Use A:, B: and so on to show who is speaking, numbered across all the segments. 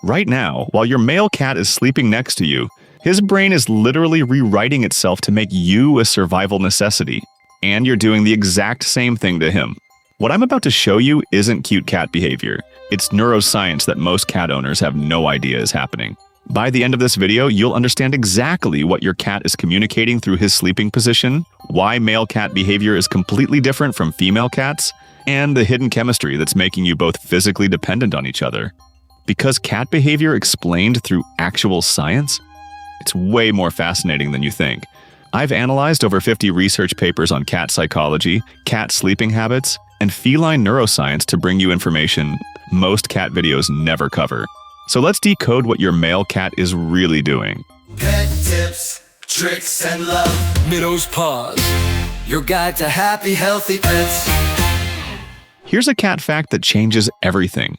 A: Right now, while your male cat is sleeping next to you, his brain is literally rewriting itself to make you a survival necessity. And you're doing the exact same thing to him. What I'm about to show you isn't cute cat behavior. It's neuroscience that most cat owners have no idea is happening. By the end of this video, you'll understand exactly what your cat is communicating through his sleeping position, why male cat behavior is completely different from female cats, and the hidden chemistry that's making you both physically dependent on each other. Because cat behavior explained through actual science? It's way more fascinating than you think. I've analyzed over 50 research papers on cat psychology, cat sleeping habits, and feline neuroscience to bring you information most cat videos never cover. So let's decode what your male cat is really doing.
B: Pet tips, tricks, and love. Middow's Paws, your guide to happy, healthy pets.
A: Here's a cat fact that changes everything.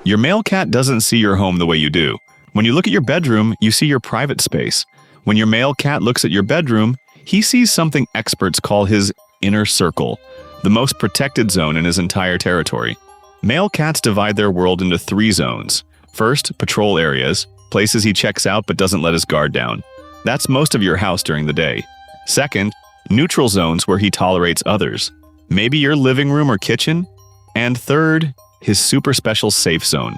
A: Your male cat doesn't see your home the way you do. When you look at your bedroom, you see your private space. When your male cat looks at your bedroom, he sees something experts call his inner circle, the most protected zone in his entire territory. Male cats divide their world into 3 zones. First, patrol areas, places he checks out but doesn't let his guard down. That's most of your house during the day. Second, neutral zones where he tolerates others, maybe your living room or kitchen. And third, his super special safe zone.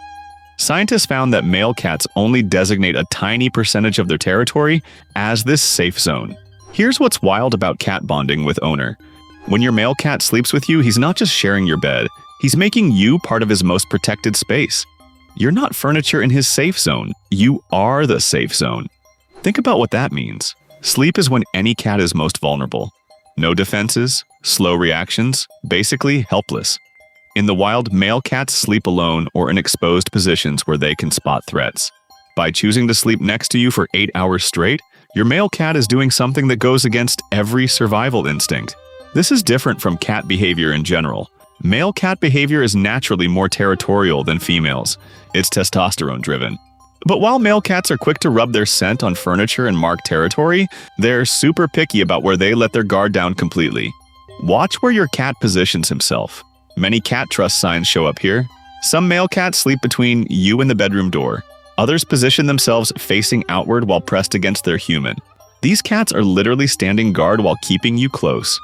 A: Scientists found that male cats only designate a tiny percentage of their territory as this safe zone. Here's what's wild about cat bonding with owner. When your male cat sleeps with you, he's not just sharing your bed, he's making you part of his most protected space. You're not furniture in his safe zone. You are the safe zone. Think about what that means. Sleep is when any cat is most vulnerable. No defenses, slow reactions, basically helpless. In the wild, male cats sleep alone or in exposed positions where they can spot threats. By choosing to sleep next to you for 8 hours straight, your male cat is doing something that goes against every survival instinct. This is different from cat behavior in general. Male cat behavior is naturally more territorial than females. It's testosterone-driven. But while male cats are quick to rub their scent on furniture and mark territory, they're super picky about where they let their guard down completely. Watch where your cat positions himself. Many cat trust signs show up here. Some male cats sleep between you and the bedroom door. Others position themselves facing outward while pressed against their human. These cats are literally standing guard while keeping you close.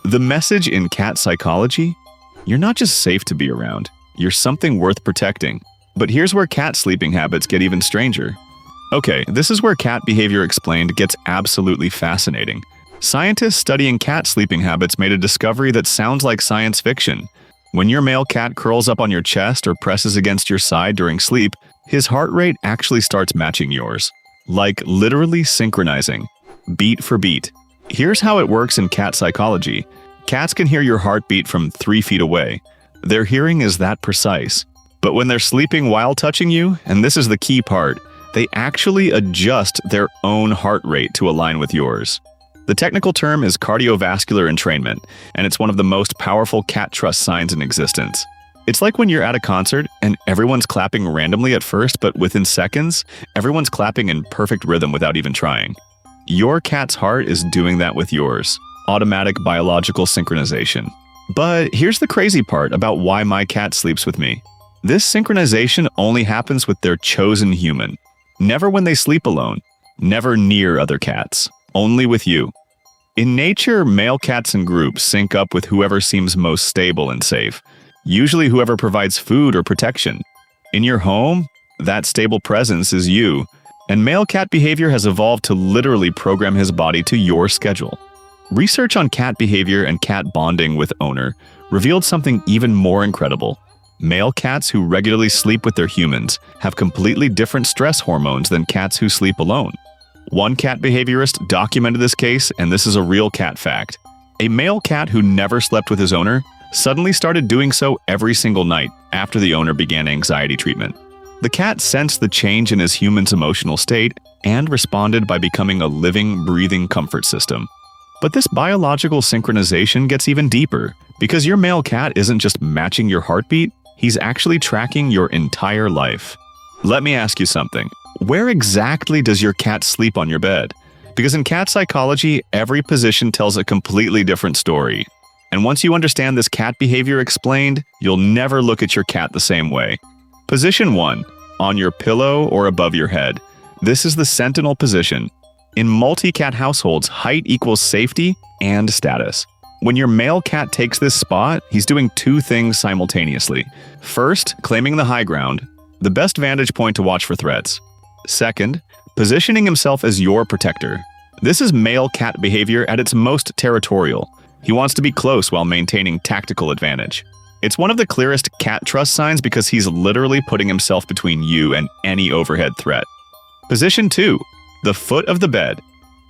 A: The message in cat psychology? You're not just safe to be around, you're something worth protecting. But here's where cat sleeping habits get even stranger. Okay, this is where cat behavior explained gets absolutely fascinating. Scientists studying cat sleeping habits made a discovery that sounds like science fiction. When your male cat curls up on your chest or presses against your side during sleep, his heart rate actually starts matching yours. Like literally synchronizing, beat for beat. Here's how it works in cat psychology. Cats can hear your heartbeat from 3 feet away. Their hearing is that precise. But when they're sleeping while touching you, and this is the key part, they actually adjust their own heart rate to align with yours. The technical term is cardiovascular entrainment, and it's one of the most powerful cat trust signs in existence. It's like when you're at a concert and everyone's clapping randomly at first, but within seconds, everyone's clapping in perfect rhythm without even trying. Your cat's heart is doing that with yours. Automatic biological synchronization. But here's the crazy part about why my cat sleeps with me. This synchronization only happens with their chosen human. Never when they sleep alone. Never near other cats. Only with you. In nature, male cats in groups sync up with whoever seems most stable and safe. Usually whoever provides food or protection. In your home, that stable presence is you. And male cat behavior has evolved to literally program his body to your schedule. Research on cat behavior and cat bonding with owner revealed something even more incredible. Male cats who regularly sleep with their humans have completely different stress hormones than cats who sleep alone. One cat behaviorist documented this case, and this is a real cat fact. A male cat who never slept with his owner suddenly started doing so every single night after the owner began anxiety treatment. The cat sensed the change in his human's emotional state and responded by becoming a living, breathing comfort system. But this biological synchronization gets even deeper, because your male cat isn't just matching your heartbeat, he's actually tracking your entire life. Let me ask you something. Where exactly does your cat sleep on your bed? Because in cat psychology, every position tells a completely different story. And once you understand this cat behavior explained, you'll never look at your cat the same way. Position 1. on your pillow or above your head. This is the sentinel position. In multi-cat households, height equals safety and status. When your male cat takes this spot, he's doing two things simultaneously. First, claiming the high ground, the best vantage point to watch for threats. Second, positioning himself as your protector. This is male cat behavior at its most territorial. He wants to be close while maintaining tactical advantage. It's one of the clearest cat trust signs because he's literally putting himself between you and any overhead threat. Position 2. The foot of the bed.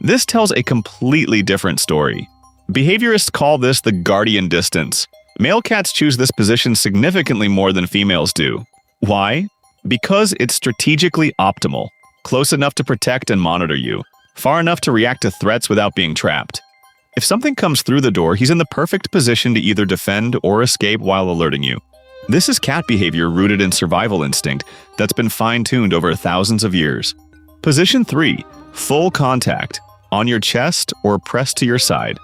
A: This tells a completely different story. Behaviorists call this the guardian distance. Male cats choose this position significantly more than females do. Why? Because it's strategically optimal. Close enough to protect and monitor you. Far enough to react to threats without being trapped. If something comes through the door, he's in the perfect position to either defend or escape while alerting you. This is cat behavior rooted in survival instinct that's been fine-tuned over thousands of years. Position 3. Full contact. On your chest or pressed to your side.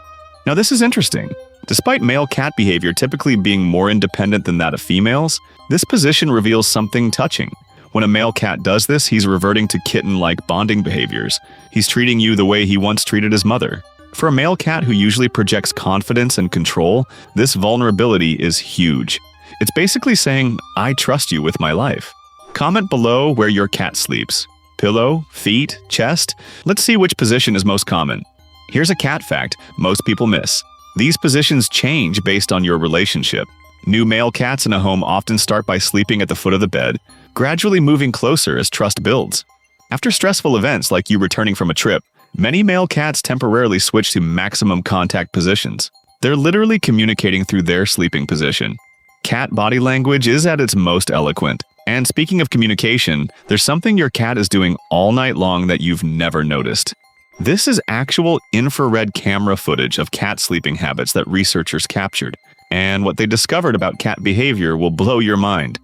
A: Now this is interesting. Despite male cat behavior typically being more independent than that of females, this position reveals something touching. When a male cat does this, he's reverting to kitten-like bonding behaviors. He's treating you the way he once treated his mother. For a male cat who usually projects confidence and control, this vulnerability is huge. It's basically saying, I trust you with my life. Comment below where your cat sleeps. Pillow, feet, chest? Let's see which position is most common. Here's a cat fact most people miss. These positions change based on your relationship. New male cats in a home often start by sleeping at the foot of the bed, gradually moving closer as trust builds. After stressful events like you returning from a trip, many male cats temporarily switch to maximum contact positions. They're literally communicating through their sleeping position. Cat body language is at its most eloquent. And speaking of communication, there's something your cat is doing all night long that you've never noticed. This is actual infrared camera footage of cat sleeping habits that researchers captured. And what they discovered about cat behavior will blow your mind.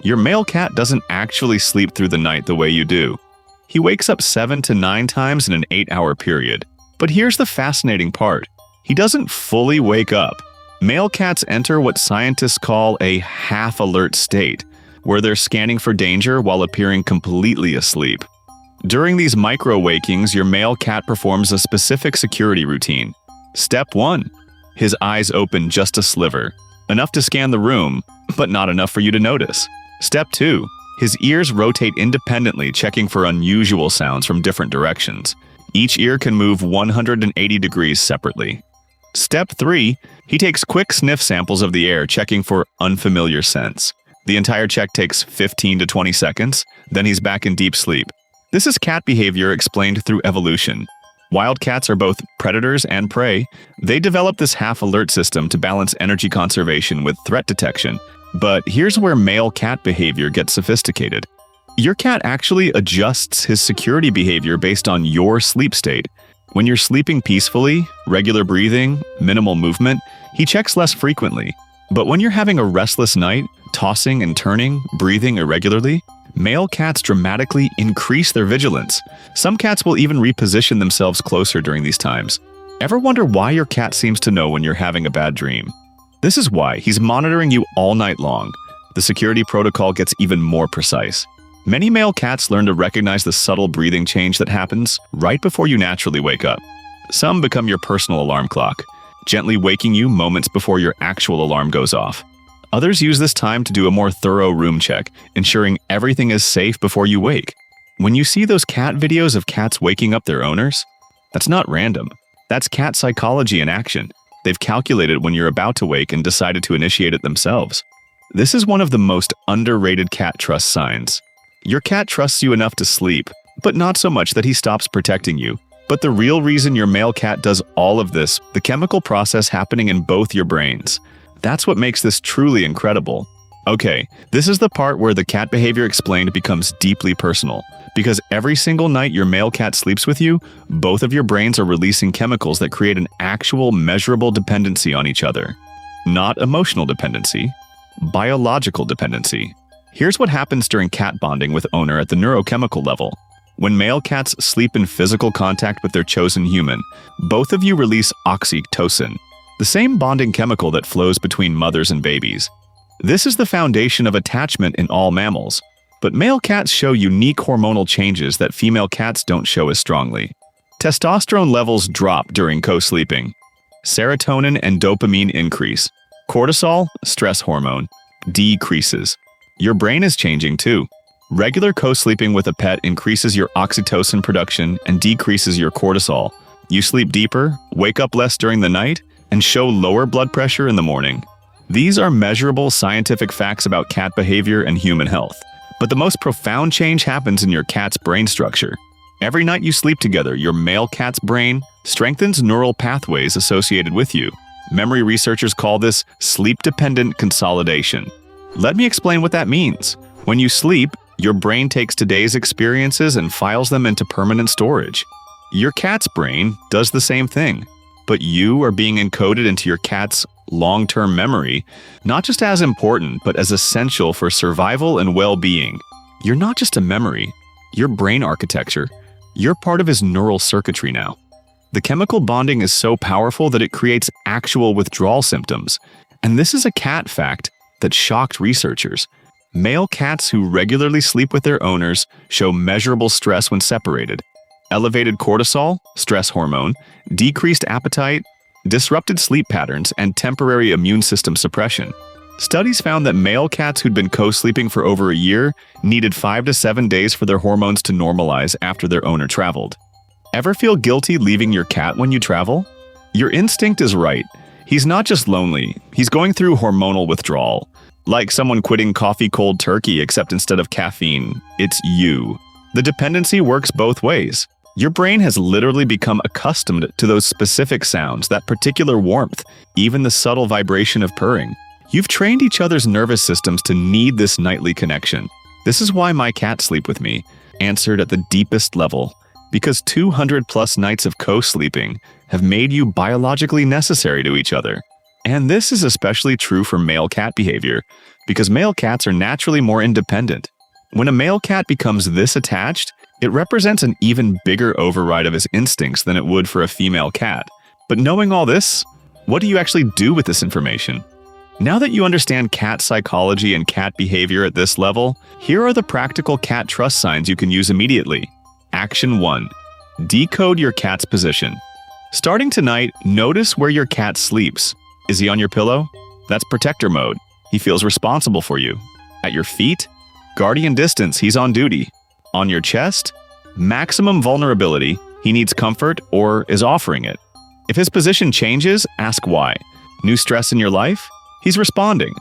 A: Your male cat doesn't actually sleep through the night the way you do. He wakes up 7 to 9 times in an 8-hour period. But here's the fascinating part. He doesn't fully wake up. Male cats enter what scientists call a half-alert state, where they're scanning for danger while appearing completely asleep. During these micro-wakings, your male cat performs a specific security routine. Step 1. His eyes open just a sliver, enough to scan the room, but not enough for you to notice. Step 2. His ears rotate independently, checking for unusual sounds from different directions. Each ear can move 180 degrees separately. Step 3. He takes quick sniff samples of the air, checking for unfamiliar scents. The entire check takes 15 to 20 seconds, then he's back in deep sleep. This is cat behavior explained through evolution. Wild cats are both predators and prey. They develop this half-alert system to balance energy conservation with threat detection. But here's where male cat behavior gets sophisticated. Your cat actually adjusts his security behavior based on your sleep state. When you're sleeping peacefully, regular breathing, minimal movement, he checks less frequently. But when you're having a restless night, tossing and turning, breathing irregularly, male cats dramatically increase their vigilance. Some cats will even reposition themselves closer during these times. Ever wonder why your cat seems to know when you're having a bad dream? This is why he's monitoring you all night long. The security protocol gets even more precise. Many male cats learn to recognize the subtle breathing change that happens right before you naturally wake up. Some become your personal alarm clock, gently waking you moments before your actual alarm goes off. Others use this time to do a more thorough room check, ensuring everything is safe before you wake. When you see those cat videos of cats waking up their owners, that's not random. That's cat psychology in action. They've calculated when you're about to wake and decided to initiate it themselves. This is one of the most underrated cat trust signs. Your cat trusts you enough to sleep, but not so much that he stops protecting you. But the real reason your male cat does all of this, the chemical process happening in both your brains. That's what makes this truly incredible. Okay, this is the part where the cat behavior explained becomes deeply personal. Because every single night your male cat sleeps with you, both of your brains are releasing chemicals that create an actual measurable dependency on each other. Not emotional dependency, biological dependency. Here's what happens during cat bonding with owner at the neurochemical level. When male cats sleep in physical contact with their chosen human, both of you release oxytocin, the same bonding chemical that flows between mothers and babies. This is the foundation of attachment in all mammals. But male cats show unique hormonal changes that female cats don't show as strongly. Testosterone levels drop during co-sleeping. Serotonin and dopamine increase. Cortisol, stress hormone, decreases. Your brain is changing too. Regular co-sleeping with a pet increases your oxytocin production and decreases your cortisol. You sleep deeper, wake up less during the night, and show lower blood pressure in the morning. These are measurable scientific facts about cat behavior and human health. But the most profound change happens in your cat's brain structure. Every night you sleep together, your male cat's brain strengthens neural pathways associated with you. Memory researchers call this sleep-dependent consolidation. Let me explain what that means. When you sleep, your brain takes today's experiences and files them into permanent storage. Your cat's brain does the same thing, but you are being encoded into your cat's long-term memory, not just as important, but as essential for survival and well-being. You're not just a memory, you're brain architecture. You're part of his neural circuitry now. The chemical bonding is so powerful that it creates actual withdrawal symptoms. And this is a cat fact that shocked researchers. Male cats who regularly sleep with their owners show measurable stress when separated. Elevated cortisol, stress hormone, decreased appetite, disrupted sleep patterns, and temporary immune system suppression. Studies found that male cats who'd been co-sleeping for over a year needed 5 to 7 days for their hormones to normalize after their owner traveled. Ever feel guilty leaving your cat when you travel? Your instinct is right. He's not just lonely, he's going through hormonal withdrawal. Like someone quitting coffee cold turkey, except instead of caffeine, it's you. The dependency works both ways. Your brain has literally become accustomed to those specific sounds, that particular warmth, even the subtle vibration of purring. You've trained each other's nervous systems to need this nightly connection. This is why my cats sleep with me, answered at the deepest level. Because 200+ nights of co-sleeping have made you biologically necessary to each other. And this is especially true for male cat behavior, because male cats are naturally more independent. When a male cat becomes this attached, it represents an even bigger override of his instincts than it would for a female cat. But knowing all this, what do you actually do with this information? Now that you understand cat psychology and cat behavior at this level, here are the practical cat trust signs you can use immediately. Action 1. Decode your cat's position. Starting tonight, notice where your cat sleeps. Is he on your pillow? That's protector mode. He feels responsible for you. At your feet? Guardian distance, he's on duty. On your chest? Maximum vulnerability, he needs comfort or is offering it. If his position changes, ask why. New stress in your life? He's responding.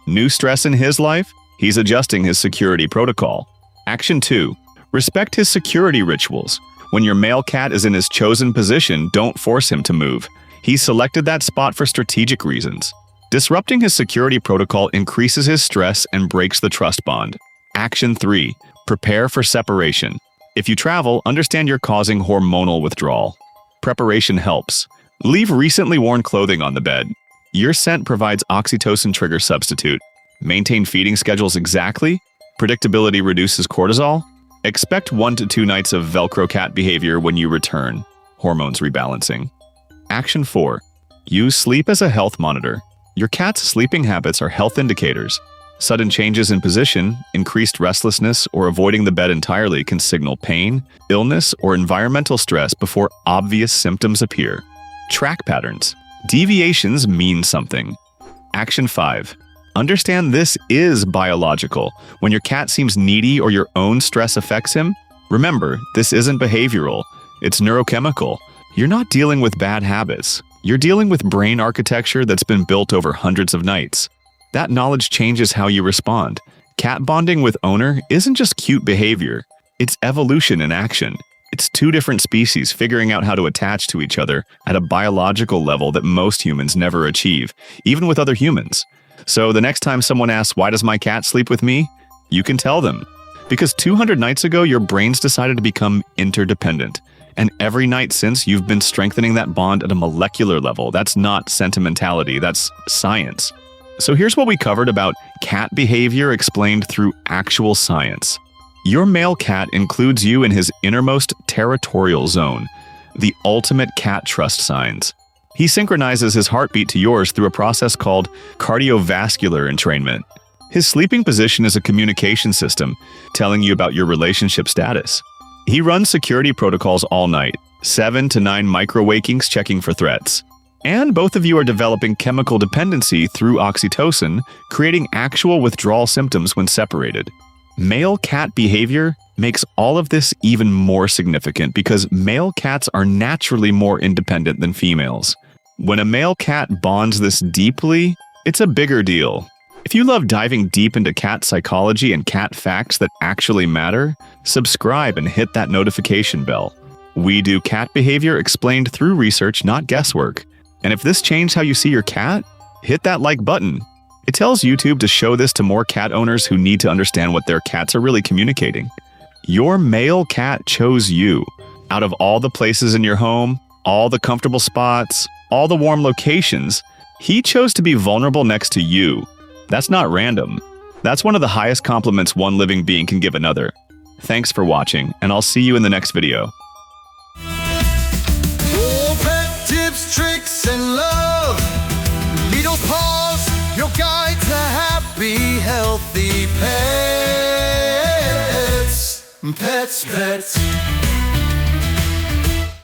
A: New stress in his life? He's adjusting his security protocol. Action 2. Respect his security rituals. When your male cat is in his chosen position, don't force him to move. He's selected that spot for strategic reasons. Disrupting his security protocol increases his stress and breaks the trust bond. Action 3. Prepare for separation. If you travel, understand you're causing hormonal withdrawal. Preparation helps. Leave recently worn clothing on the bed. Your scent provides oxytocin trigger substitute. Maintain feeding schedules exactly. Predictability reduces cortisol. Expect 1 to 2 nights of Velcro cat behavior when you return. Hormones rebalancing. Action 4. Use sleep as a health monitor. Your cat's sleeping habits are health indicators. Sudden changes in position, increased restlessness, or avoiding the bed entirely can signal pain, illness, or environmental stress before obvious symptoms appear. Track patterns. Deviations mean something. Action 5. Understand this is biological. When your cat seems needy or your own stress affects him, remember, this isn't behavioral. It's neurochemical. You're not dealing with bad habits. You're dealing with brain architecture that's been built over hundreds of nights. That knowledge changes how you respond. Cat bonding with owner isn't just cute behavior. It's evolution in action. It's 2 different species figuring out how to attach to each other at a biological level that most humans never achieve, even with other humans. So the next time someone asks, why does my cat sleep with me? You can tell them. Because 200 nights ago, your brains decided to become interdependent. And every night since, you've been strengthening that bond at a molecular level. That's not sentimentality, that's science. So here's what we covered about cat behavior explained through actual science. Your male cat includes you in his innermost territorial zone, the ultimate cat trust signs. He synchronizes his heartbeat to yours through a process called cardiovascular entrainment. His sleeping position is a communication system, telling you about your relationship status. He runs security protocols all night, 7 to 9 micro-wakings checking for threats. And both of you are developing chemical dependency through oxytocin, creating actual withdrawal symptoms when separated. Male cat behavior makes all of this even more significant because male cats are naturally more independent than females. When a male cat bonds this deeply, it's a bigger deal. If you love diving deep into cat psychology and cat facts that actually matter, subscribe and hit that notification bell. We do cat behavior explained through research, not guesswork. And if this changed how you see your cat, hit that like button. It tells YouTube to show this to more cat owners who need to understand what their cats are really communicating. Your male cat chose you. Out of all the places in your home, all the comfortable spots, all the warm locations, he chose to be vulnerable next to you. That's not random. That's one of the highest compliments one living being can give another. Thanks for watching, and I'll see you in the next video.
B: Tips, tricks, and love. Little Paws, your guide to happy, healthy pets. Pets, pets.